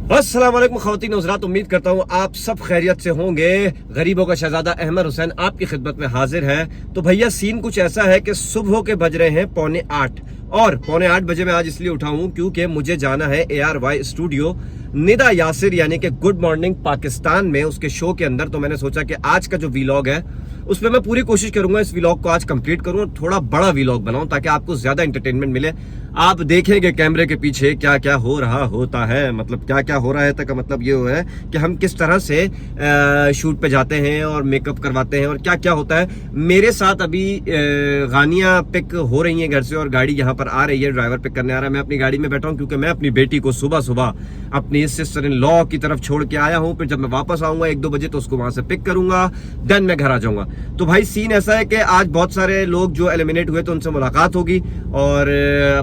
अस्सलाम वालेकुम ख़वातीन हज़रात, उम्मीद करता हूँ आप सब खैरियत से होंगे। गरीबों का शहजादा अहमद हुसैन आपकी खिदमत में हाजिर है। तो भैया सीन कुछ ऐसा है कि सुबह के बज रहे हैं 7:45 और 7:45 बजे मैं आज इसलिए उठा हूँ क्योंकि मुझे जाना है ARY स्टूडियो निदा यासिर यानी कि गुड मॉर्निंग पाकिस्तान में, उसके शो के अंदर। तो मैंने सोचा कि आज का जो व्लॉग है उसमें मैं पूरी कोशिश करूंगा इस व्लॉग को आज कंप्लीट करूं और थोड़ा बड़ा व्लॉग बनाऊं ताकि आपको ज्यादा एंटरटेनमेंट मिले। आप देखेंगे कैमरे के पीछे क्या क्या हो रहा होता है, मतलब क्या क्या हो रहा है तक का मतलब ये है कि हम किस तरह से शूट पे जाते हैं और मेकअप करवाते हैं और क्या क्या होता है। मेरे साथ अभी गानियां पिक हो रही हैं घर से और गाड़ी यहाँ पर आ रही है, ड्राइवर पिक करने आ रहा है। मैं अपनी गाड़ी में बैठा हूँ क्योंकि मैं अपनी बेटी को सुबह सुबह अपनी सिस्टर इन लॉ की तरफ छोड़ के आया हूँ। फिर जब मैं वापस आऊंगा 1-2 बजे तो उसको वहां से पिक करूंगा, देन मैं घर आ जाऊंगा। तो भाई सीन ऐसा है कि आज बहुत सारे लोग जो एलिमिनेट हुए तो उनसे मुलाकात होगी और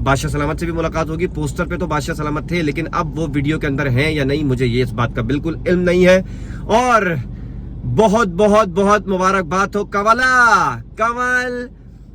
बादशाह सलामत से भी मुलाकात होगी। पोस्टर पे तो बादशाह सलामत थे लेकिन अब वो वीडियो के अंदर हैं या नहीं मुझे ये इस बात का बिल्कुल इल्म नहीं है। और बहुत बहुत बहुत मुबारकबाद हो कंवल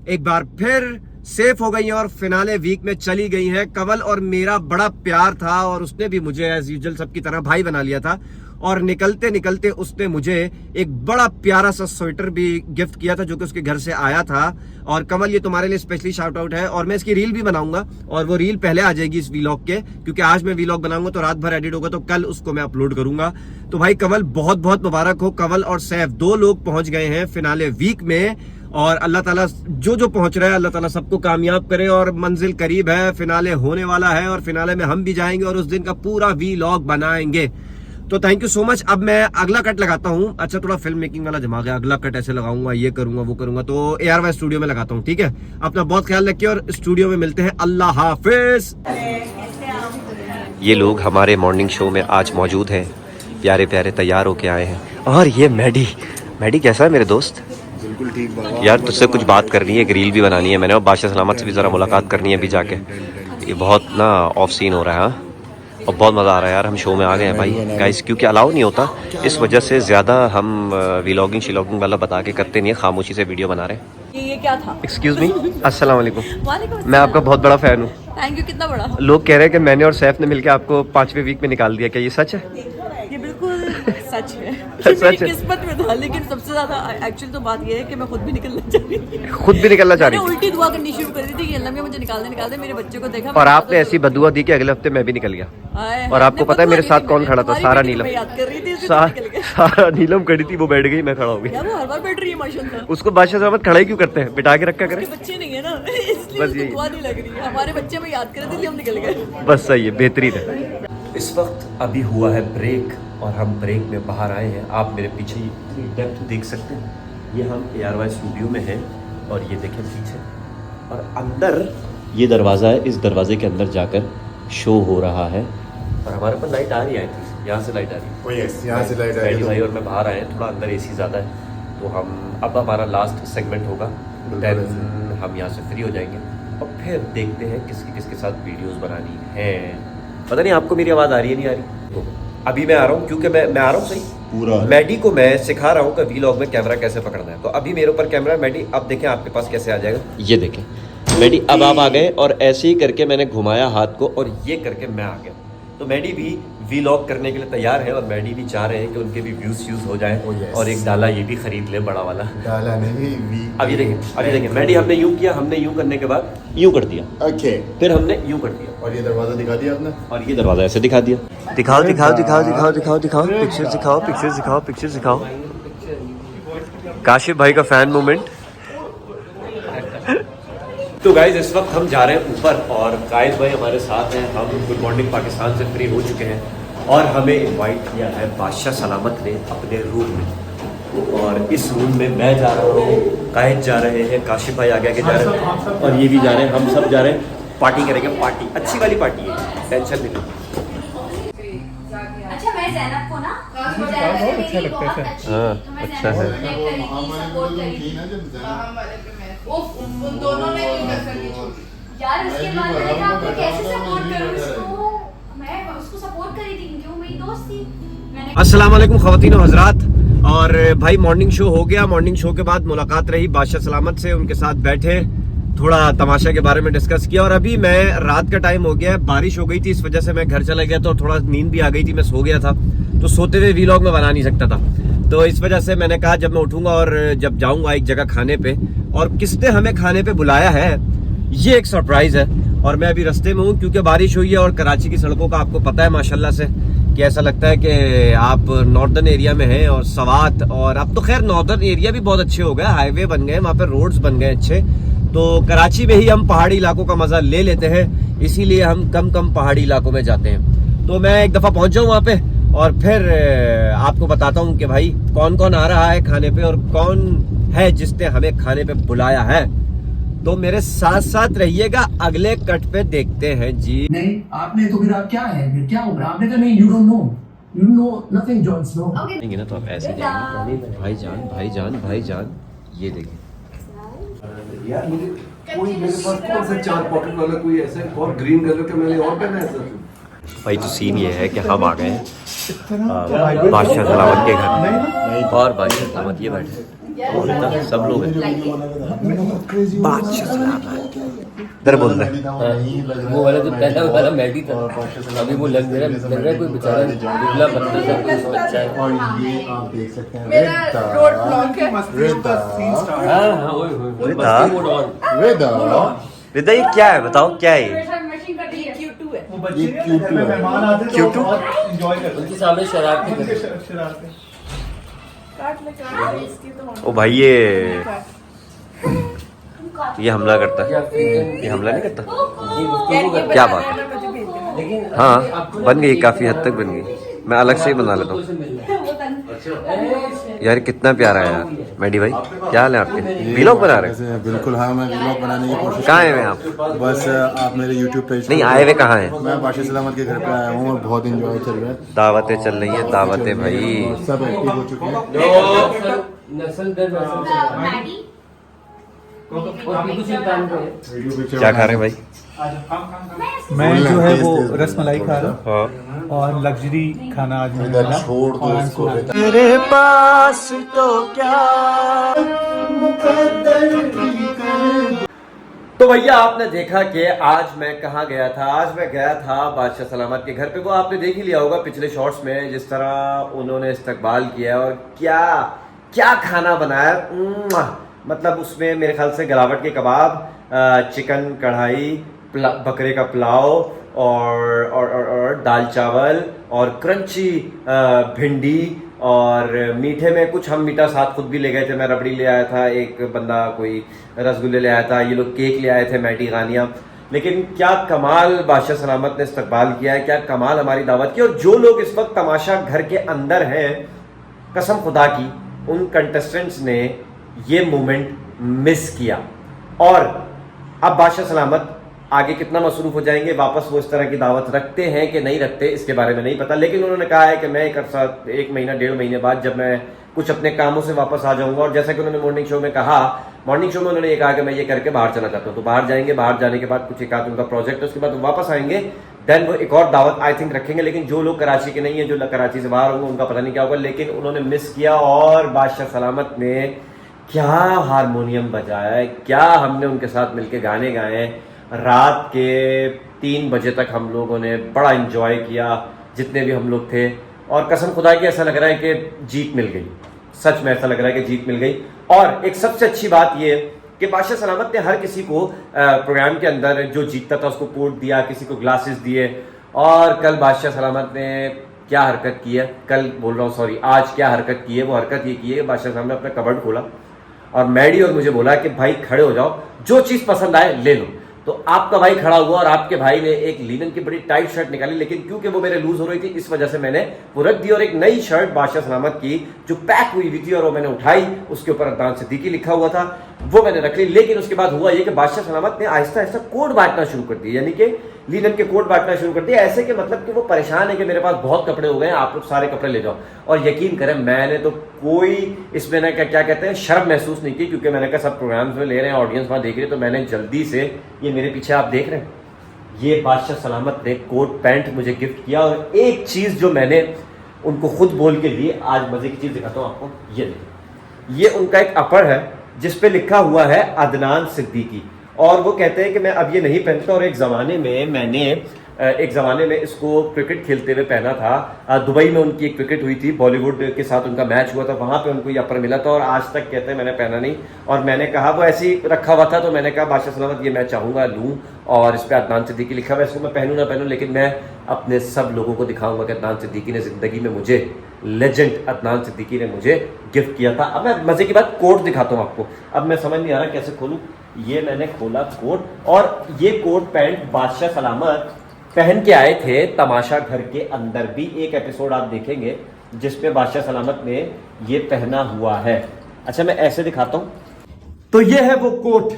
एक बार फिर सेफ हो गई है और फिनाले वीक में चली गई है। कंवल और मेरा बड़ा प्यार था और उसने भी मुझे एज यूजुअल सबकी तरह भाई बना लिया था और निकलते निकलते उसने मुझे एक बड़ा प्यारा सा स्वेटर भी गिफ्ट किया था जो कि उसके घर से आया था। और कंवल ये तुम्हारे लिए स्पेशली शाउट आउट है और मैं इसकी रील भी बनाऊंगा और वो रील पहले आ जाएगी इस व्लॉग के, क्योंकि आज मैं व्लॉग बनाऊंगा तो रात भर एडिट होगा तो कल उसको मैं अपलोड करूंगा। तो भाई कंवल बहुत बहुत मुबारक हो। कंवल और सैफ 2 लोग पहुंच गए हैं फिनाले वीक में और अल्लाह ताला जो जो पहुंच रहा है अल्लाह ताला सबको कामयाब करे और मंजिल करीब है, फिनाले होने वाला है और फिनाले में हम भी जाएंगे और उस दिन का पूरा व्लॉग बनाएंगे। तो थैंक यू सो मच। अब मैं अगला कट लगाता हूँ। अच्छा थोड़ा फिल्म मेकिंग वाला दिमाग है, अगला कट ऐसे लगाऊंगा, ये करूंगा वो करूंगा, तो ARY स्टूडियो में लगाता हूँ। ठीक है, अपना बहुत ख्याल रखिए और स्टूडियो में मिलते हैं। अल्लाह हाफिज। ये लोग हमारे मॉर्निंग शो में आज मौजूद हैं, प्यारे प्यारे तैयार होके आए हैं। और ये मैडी कैसा है मेरे दोस्त? बिल्कुल ठीक यार तुझसे कुछ बात करनी है, एक रील भी बनानी है मैंने और बादशाह सलामत से भी ज़रा मुलाकात करनी है अभी जाके। ये बहुत ना ऑफ सीन हो रहा है और बहुत मज़ा आ रहा है यार। हम शो में आ गए हैं भाई गाइस, क्योंकि अलाउ नहीं होता इस वजह से ज़्यादा हम व्लॉगिंग शिलॉगिंग वाला बता के करते नहीं है, खामोशी से वीडियो बना रहे हैं। ये क्या था? एक्सक्यूज मी, अस्सलाम वालेकुम। वालेकुम। मैं आपका बहुत बड़ा फ़ैन हूँ। Thank you. कितना बड़ा? लोग कह रहे हैं कि मैंने और सैफ ने मिलकर आपको 5वें वीक में निकाल दिया, क्या ये सच है? ये बिल्कुल सच है। सच है। किस्मत में था, लेकिन सबसे ज्यादा एक्चुअली तो बात ये है कि मैं खुद भी निकलना चाह रही थी। खुद भी निकलना चाह रही थी? उल्टी दुआ करनी शुरू कर दी थी कि अल्लाह मुझे निकाल दे। मेरे बच्चे को देखा और आपने ऐसी बदुआ दी कि अगले हफ्ते मैं भी निकल गया। और आपको पता है मेरे साथ कौन खड़ा था? सारा नीलम। सारा नीलम खड़ी थी, वो बैठ गई, मैं खड़ा हो गया। वो हर बार बैठ रही है माशाल्लाह। उसको बादशाह साहब खड़ा ही क्यों करते हैं? बिठा के रखा करें। बच्चे नहीं है ना, इसलिए दुआ नहीं लग रही है। हमारे बच्चे में याद करे थे, हम निकल गए। बस सही है, बेहतरीन है। इस वक्त अभी हुआ है ब्रेक और हम ब्रेक में बाहर आए हैं। आप मेरे पीछे इतनी डेप्थ देख सकते हैं। ये हम ARY स्टूडियो में हैं और ये देखें पीछे और अंदर ये दरवाज़ा है, इस दरवाजे के अंदर जाकर शो हो रहा है और हमारे पास लाइट आ रही है, यहाँ से लाइट आ रही है। यहाँ से लाइट आ रही है भाई और मैं बाहर आए हैं, थोड़ा अंदर AC ज़्यादा है तो हम अब हमारा लास्ट सेगमेंट होगा, देन हम यहाँ से फ्री हो जाएंगे और फिर देखते हैं किसके साथ वीडियोज़ बनानी है। पता नहीं आपको मेरी आवाज़ आ रही है नहीं आ रही? अभी मैं आ रहा हूँ क्योंकि मैं आ रहा हूँ सही पूरा। मैडी को मैं सिखा रहा हूँ कि व्लॉग में कैमरा कैसे पकड़ना है। तो अभी मेरे ऊपर कैमरा है मैडी, अब देखें आपके पास कैसे आ जाएगा। ये देखें मैडी, अब आप आ गए और ऐसे ही करके मैंने घुमाया हाथ को और ये करके मैं आ गया। तो मैडी भी व्लॉग करने के लिए तैयार है और मैडी भी चाह रहे हैं कि उनके भी व्यूज हो जाए और एक डाला ये भी खरीद ले, बड़ा वाला डाला नहीं। अब ये देखें मैडी, हमने यूं किया, हमने यूं करने के बाद यूं कर दिया, ओके, फिर हमने यूं कर दिया और ये दरवाजा दिखा दिया आपने और ये दरवाजा ऐसे दिखा दिया। दिखाओ पिक्चर्स दिखाओ। काशिफ भाई का फैन मोमेंट। तो गाइज इस वक्त हम जा रहे हैं ऊपर और कायद भाई हमारे साथ हैं। हम गुड मॉर्निंग पाकिस्तान से फ्री हो चुके हैं और हमें इनवाइट किया है बादशाह सलामत ने अपने रूम में और इस रूम में मैं जा रहा हूँ, कायद जा रहे हैं, काशिफ भाई आगे जा रहे हैं और ये भी जा रहे हैं। हम सब जा रहे हैं, पार्टी करेंगे। पार्टी अच्छी वाली पार्टी है, टेंशन नहीं लो। अच्छा मैं ज़ैनब को ना बहुत अच्छा लगता है। हाँ अच्छा है। उन दोनों ने यार उसके बाद मैंने कहा आपको कैसे सपोर्ट करूं उसको, मैं उसको सपोर्ट करी थी क्योंकि वो मेरी दोस्त थी। मैंने अस्सलाम वालेकुम ख़वातीन व हज़रात। और भाई मॉर्निंग शो हो गया। मॉर्निंग शो के बाद मुलाकात रही बादशाह सलामत से, उनके साथ बैठे थोड़ा तमाशा के बारे में डिस्कस किया। और अभी मैं रात का टाइम हो गया है, बारिश हो गई थी, इस वजह से मैं घर चला गया था और थोड़ा नींद भी आ गई थी, मैं सो गया था, तो सोते हुए वीलॉग में बना नहीं सकता था। तो इस वजह से मैंने कहा जब मैं उठूंगा और जब जाऊंगा एक जगह खाने पे, और किसने हमें खाने पे बुलाया है ये एक सरप्राइज है। और मैं अभी रास्ते में हूँ क्योंकि बारिश हुई है और कराची की सड़कों का आपको पता है माशाल्लाह से कि ऐसा लगता है कि आप नॉर्दर्न एरिया में हैं। और सवात, और अब तो खैर नॉर्दर्न एरिया भी बहुत अच्छे हो गए, हाईवे बन गए, वहाँ पे रोड्स बन गए अच्छे। तो कराची में ही हम पहाड़ी इलाकों का मजा ले लेते हैं, इसीलिए हम कम पहाड़ी इलाकों में जाते हैं। तो मैं एक दफा पहुंच जाऊँ वहाँ पे और फिर आपको बताता हूँ कि भाई कौन कौन आ रहा है खाने पे और कौन है जिसने हमें खाने पे बुलाया है। तो मेरे साथ साथ रहिएगा, अगले कट पे देखते हैं जी। नहीं आपने तो फिर आप क्या है, फिर क्या होगा? आपने तो नहीं, you know nothing Jon Snow. ना तो आप ऐसे जाएंगे, भाईजान ये देखिए यार मुझे कोई मेरे पास कौन सा 4 पॉकेट वाला कोई ऐसा है और ग्रीन कलर का मैंने और पहना है ऐसा। भाई। तो सीन ये है कि हम आ गए हैं बादशाह सलामत के घर, और बादशाह सलामत ये बैठे और इधर सब लोग हैं। बादशाह सलामत इधर बोल रहे हैं। वो वाला जो पहला वाला मैडी था, अभी वो लग रहा है कोई बेचारा दुबला बंदा सा कुछ बच्चा है। और ये आप देख सकते हैं मेरा रोड ब्लॉक है। हाँ रिदा ये क्या है, बताओ क्या है ये? Q2 है। क्यूटू उनके सामने शरारती कर काट ले इसकी तो ओ भाई ये हमला करता है, ये हमला नहीं करता। क्या बात है, लेकिन हाँ बन गई, काफी हद तक बन गई। मैं अलग से ही बना लेता हूँ यार। कितना प्यारा है यार। मैडी भाई क्या हाल है आपके? वीलॉग बना रहे हैं? बिल्कुल हाँ, मैं व्लॉग बनाने की कोशिश। कहाँ हैं आप? बस आप मेरे YouTube पेज नहीं आए हुए कहाँ हैं? मैं बादशाह सलामत के घर पे आया हूँ और बहुत एंजॉय चल रहा है। दावतें चल रही हैं, दावतें भाई। सब एक्टिव हो चुके हैं। नस्ल दर मैडी क्या खा रहे हैं भाई? मैं जो है वो रसमलाई खा रहा हूँ हाँ और लग्जरी खाना आज मैंने इधर मिला। छोड़ दो इसको। मेरे पास तो क्या। तो भैया आपने देखा कि आज मैं कहाँ गया था। आज मैं गया था बादशाह सलामत के घर पे। वो आपने देख ही लिया होगा पिछले शॉर्ट्स में जिस तरह उन्होंने इस्तकबाल किया और क्या क्या खाना बनाया। मतलब उसमें मेरे ख्याल से गलावट के कबाब, चिकन कढ़ाई, बकरे का पुलाव और दाल चावल और क्रंची भिंडी, और मीठे में कुछ हम मीठा साथ खुद भी ले गए थे। मैं रबड़ी ले आया था, एक बंदा कोई रसगुल्ले ले आया था, ये लोग केक ले आए थे, मैटी गानियाँ। लेकिन क्या कमाल बादशाह सलामत ने इस्तकबाल किया है, क्या कमाल हमारी दावत की। और जो लोग इस वक्त तमाशा घर के अंदर हैं, कसम खुदा की उन कंटेस्टेंट्स ने ये मोमेंट मिस किया। और अब बादशाह सलामत आगे कितना मसरूफ हो जाएंगे, वापस वो इस तरह की दावत रखते हैं कि नहीं रखते इसके बारे में नहीं पता। लेकिन उन्होंने कहा है कि मैं एक महीना 1.5 महीने बाद जब मैं कुछ अपने कामों से वापस आ जाऊंगा, और जैसा कि उन्होंने मॉर्निंग शो में कहा, मॉर्निंग शो में उन्होंने ये कहा कि मैं ये करके बाहर चला जाता हूँ। तो बाहर जाएंगे, बाहर जाने के बाद कुछ एक आध उनका प्रोजेक्ट है, उसके बाद वो वापस आएंगे, देन वो एक और दावत आई थिंक रखेंगे। लेकिन जो लोग कराची के नहीं है, जो कराची से बाहर होंगे, उनका पता नहीं क्या होगा। लेकिन उन्होंने मिस किया। और बादशाह सलामत ने क्या हारमोनियम बजाया है, क्या हमने उनके साथ मिलके गाने गाए हैं। रात के 3 बजे तक हम लोगों ने बड़ा एंजॉय किया, जितने भी हम लोग थे। और कसम खुदा की ऐसा लग रहा है कि जीत मिल गई, सच में ऐसा लग रहा है कि जीत मिल गई। और एक सबसे अच्छी बात ये कि बादशाह सलामत ने हर किसी को प्रोग्राम के अंदर जो जीतता था उसको कोट दिया, किसी को ग्लासेस दिए। और कल बादशाह सलामत ने क्या हरकत की है, कल बोल रहा हूँ सॉरी, आज क्या हरकत की है, वो हरकत ये की है कि बादशाह साहब ने अपना कबर्ड खोला और मैडी और मुझे बोला कि भाई खड़े हो जाओ, जो चीज़ पसंद आए ले लो। तो आपका भाई खड़ा हुआ और आपके भाई ने एक लिनन की बड़ी टाइट शर्ट निकाली, लेकिन क्योंकि वो मेरे लूज हो रही थी इस वजह से मैंने वो रख दी। और एक नई शर्ट बादशाह सलामत की जो पैक हुई हुई थी और वो मैंने उठाई, उसके ऊपर अदनान सिद्दीकी लिखा हुआ था, वो मैंने रख ली। लेकिन उसके बाद हुआ ये कि बादशाह सलामत ने आहिस्ता आहिस्ता कोड बांटना शुरू कर दिया, यानी कि लिनन के कोट बांटना शुरू कर दिया। ऐसे कि मतलब कि वो परेशान है कि मेरे पास बहुत कपड़े हो गए हैं, आप लोग सारे कपड़े ले जाओ। और यकीन करें मैंने तो कोई इसमें ना क्या कहते हैं शर्म महसूस नहीं की, क्योंकि मैंने कहा सब प्रोग्राम्स में ले रहे हैं, ऑडियंस वहाँ देख रही है, तो मैंने जल्दी से, ये मेरे पीछे आप देख रहे हैं, ये बादशाह सलामत ने कोट पैंट मुझे गिफ्ट किया। और एक चीज़ जो मैंने उनको खुद बोल के दी, आज मजे की चीज़ दिखाता हूँ आपको। ये देखिए, ये उनका एक अपर है जिस पे लिखा हुआ है अदनान सिद्दीकी। और वो कहते हैं कि मैं अब ये नहीं पहनता, और एक ज़माने में इसको क्रिकेट खेलते हुए पहना था। दुबई में उनकी एक क्रिकेट हुई थी, बॉलीवुड के साथ उनका मैच हुआ था, वहाँ पे उनको ये अपर मिला था और आज तक कहते हैं मैंने पहना नहीं। और मैंने कहा, वो ऐसे ही रखा हुआ था, तो मैंने कहा बादशाह सलामत ये मैं चाहूँगा लूँ, और इस पर अदनान सिद्दीकी लिखा हुआ है, इसको मैं पहनूँ ना पहनूँ, लेकिन मैं अपने सब लोगों को दिखाऊंगा कि अदनान सिद्दीकी ने ज़िंदगी में मुझे, लेजेंड अदनान सिद्दीकी ने मुझे गिफ्ट किया था। अब मैं मज़े की बात कोट दिखाता हूँ आपको। अब मैं समझ नहीं आ रहा कैसे खोलूँ। ये मैंने खोला कोट, और ये कोट पैंट बादशाह सलामत पहन के आए थे तमाशा घर के अंदर भी। एक एपिसोड आप देखेंगे जिसपे बादशाह सलामत ने ये पहना हुआ है। अच्छा मैं ऐसे दिखाता हूं, तो ये है वो कोट,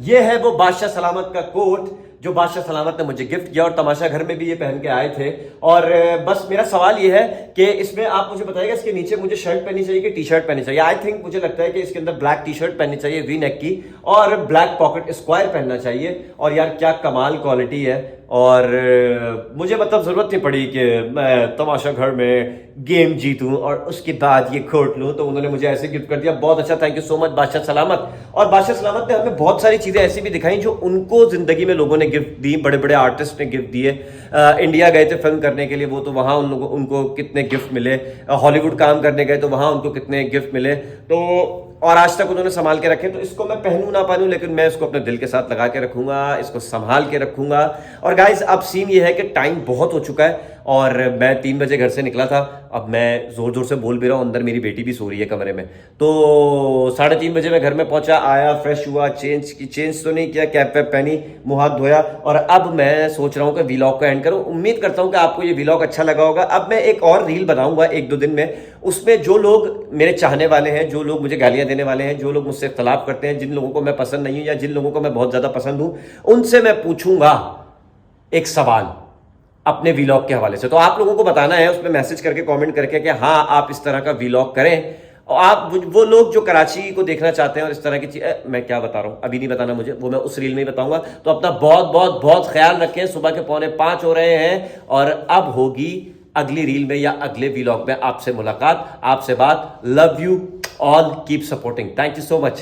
ये है वो बादशाह सलामत का कोट जो बादशाह सलामत ने मुझे गिफ्ट किया, और तमाशा घर में भी ये पहन के आए थे। और बस मेरा सवाल ये है कि इसमें आप मुझे बताइएगा इसके नीचे मुझे शर्ट पहननी चाहिए कि टी शर्ट पहननी चाहिए। आई थिंक मुझे लगता है कि इसके अंदर ब्लैक टी शर्ट पहननी चाहिए वी नेक की, और ब्लैक पॉकेट स्क्वायर पहनना चाहिए। और यार क्या कमाल क्वालिटी है, और मुझे मतलब ज़रूरत नहीं पड़ी कि मैं तमाशा घर में गेम जीतूं और उसके बाद ये कोट लूं, तो उन्होंने मुझे ऐसे गिफ्ट कर दिया। बहुत अच्छा, थैंक यू सो मच बादशाह सलामत। और बादशाह सलामत ने हमें बहुत सारी चीज़ें ऐसी भी दिखाई जो उनको ज़िंदगी में लोगों ने गिफ्ट दी, बड़े बड़े आर्टिस्ट ने गिफ्ट दिए। इंडिया गए थे फिल्म करने के लिए, वो तो वहाँ उनको कितने गिफ्ट मिले। हॉलीवुड काम करने गए तो वहाँ उनको कितने गिफ्ट मिले, तो और आज तक उन्होंने संभाल के रखे। तो इसको मैं पहनूं ना पहनूं, लेकिन मैं इसको अपने दिल के साथ लगा के रखूंगा, इसको संभाल के रखूंगा। और गाइज अब सीन ये है कि टाइम बहुत हो चुका है, और मैं 3 बजे घर से निकला था। अब मैं जोर जोर से बोल भी रहा हूँ, अंदर मेरी बेटी भी सो रही है कमरे में। तो 3:30 बजे मैं घर में पहुंचा, आया, फ्रेश हुआ, चेंज तो नहीं किया, कैप वैप पहनी, मुंह हाथ धोया, और अब मैं सोच रहा हूँ कि व्लॉग को एंड करूँ। उम्मीद करता हूँ कि आपको ये व्लॉग अच्छा लगा होगा। अब मैं एक और रील बनाऊंगा 1-2 दिन में, उसमें जो लोग मेरे चाहने वाले हैं, जो लोग मुझे गालियां देने वाले हैं, जो लोग मुझसे इख्तलाफ करते हैं, जिन लोगों को मैं पसंद नहीं हूं या जिन लोगों को मैं बहुत ज्यादा पसंद हूं, उनसे मैं पूछूंगा एक सवाल अपने व्लॉग के हवाले से। तो आप लोगों को बताना है उसमें मैसेज करके, कमेंट करके कि हाँ आप इस तरह का व्लॉग करें। और आप वो लोग जो कराची को देखना चाहते हैं और इस तरह की चीज, मैं क्या बता रहा हूं अभी नहीं बताना मुझे, वो मैं उस रील में ही बताऊंगा। तो अपना बहुत बहुत बहुत ख्याल रखें। सुबह के 4:45 हो रहे हैं, और अब होगी अगली रील में या अगले व्लॉग में आपसे मुलाकात, आपसे बात। Love you all, keep supporting, thank you so much.